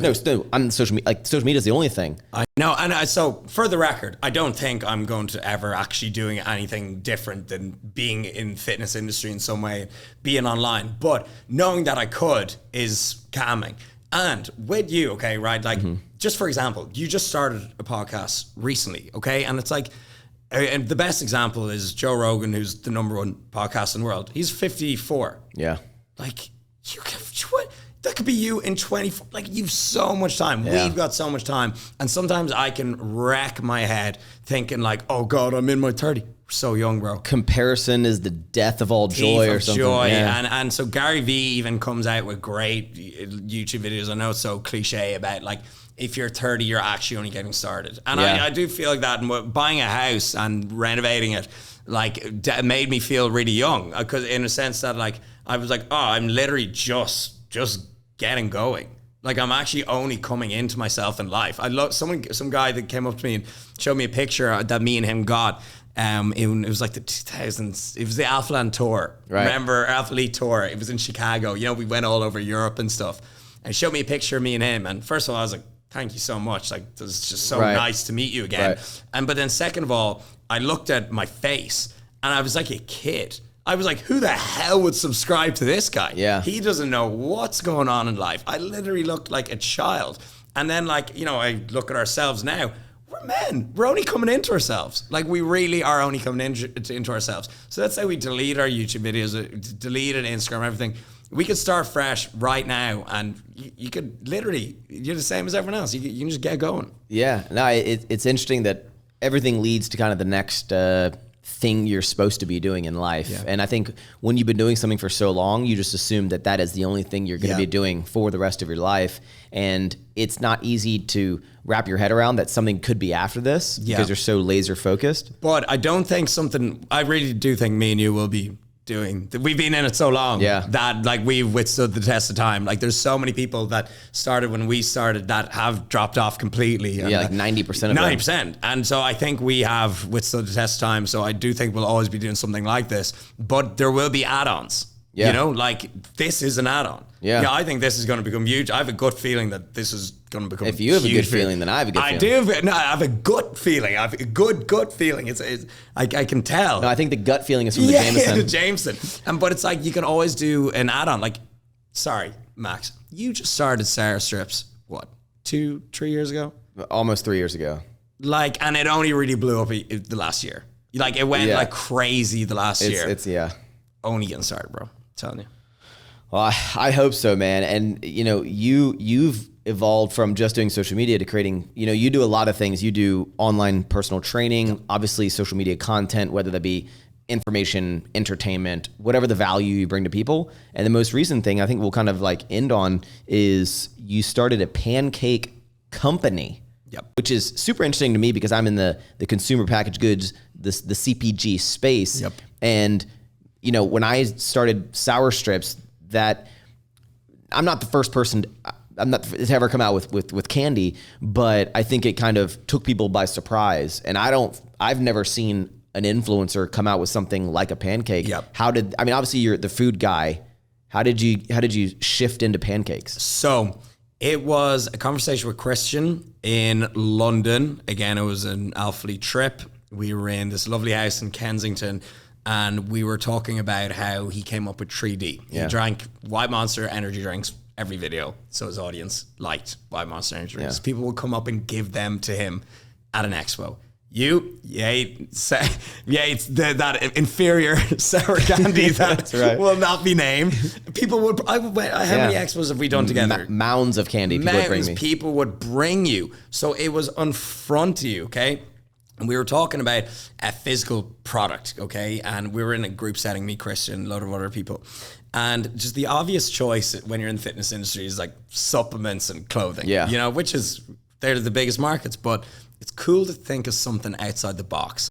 No, on social media, like social media is the only thing. I know, and so for the record, I don't think I'm going to ever actually doing anything different than being in fitness industry in some way, being online. But knowing that I could is calming. And with you, okay, right? Like, just for example, you just started a podcast recently, okay? And it's like, and the best example is Joe Rogan, who's the #1 podcast in the world. He's 54. Yeah. Like, you can, what? That could be you in 24. Like, you've so much time. Yeah. We've got so much time. And sometimes I can wreck my head thinking like, oh God, I'm in my 30s. We're so young, bro. Comparison is the death of all joy or something. Joy. Yeah. And so Gary Vee even comes out with great YouTube videos. I know it's so cliche about like, if you're 30, you're actually only getting started. And I do feel like that. And buying a house and renovating it, like, made me feel really young. Because in a sense that like, I was like, oh, I'm literally just getting going. Like, I'm actually only coming into myself in life. I love some guy that came up to me and showed me a picture that me and him got. It was like the 2000s. It was the Alpha Land Tour. Right. Remember Alpha Elite Tour? It was in Chicago. You know, we went all over Europe and stuff. And he showed me a picture of me and him. And first of all, I was like, thank you so much. Like, it's just so nice to meet you again. Right. But then second of all, I looked at my face and I was like a kid. I was like, who the hell would subscribe to this guy? Yeah. He doesn't know what's going on in life. I literally looked like a child. And then, like, you know, I look at ourselves now. We're men. We're only coming into ourselves. Like, we really are only coming into ourselves. So let's say we delete our YouTube videos, deleted Instagram, everything. We could start fresh right now, and you could literally, you're the same as everyone else. You can just get going. Yeah. No, it's interesting that everything leads to kind of the next thing you're supposed to be doing in life. Yeah. And I think when you've been doing something for so long, you just assume that that is the only thing you're going to be doing for the rest of your life. And it's not easy to wrap your head around that something could be after this because you're so laser focused. But I don't think I really do think me and you will be doing. We've been in it so long that like we've withstood the test of time. Like, there's so many people that started when we started that have dropped off completely. Yeah, like 90% of 90%. And so I think we have withstood the test of time. So I do think we'll always be doing something like this, but there will be add-ons. Yeah. You know, like, this is an add-on. Yeah, I think this is going to become huge. I have a gut feeling that this is going to become. If you have a good feeling, then I have a good feeling. I have a gut feeling. I have a good gut feeling. I can tell. No, I think the gut feeling is from the Jameson. Yeah, the Jameson. But it's like, you can always do an add-on. Like, sorry, Max, you just started Sarah Strips, what, 2-3 years ago? Almost 3 years ago. Like, and it only really blew up the last year. Like, it went like crazy the last year. It's only getting started, bro. I'm telling you. Well, I hope so, man. And, you know, you've evolved from just doing social media to creating, you know, you do a lot of things. You do online personal training, obviously social media content, whether that be information, entertainment, whatever the value you bring to people. And the most recent thing I think we'll kind of like end on is you started a Pancake company, which is super interesting to me because I'm in the consumer packaged goods, the CPG space. And, you know, when I started Sour Strips, that I'm not the first person to ever come out with candy, but I think it kind of took people by surprise. And I've never seen an influencer come out with something like a pancake. Obviously you're the food guy. How did you shift into pancakes? So it was a conversation with Christian in London. Again, it was an Alpha Elite trip. We were in this lovely house in Kensington, and we were talking about how he came up with 3D. He drank White Monster energy drinks every video, so his audience liked White Monster energy drinks. People would come up and give them to him at an expo. You ate that inferior sour candy that will not be named. People would. How many expos have we done together? Mounds of candy. People would bring you. So it was in front of you. Okay. And we were talking about a physical product, okay? And we were in a group setting, me, Christian, a load of other people. And just the obvious choice when you're in the fitness industry is like supplements and clothing, you know, they're the biggest markets, but it's cool to think of something outside the box.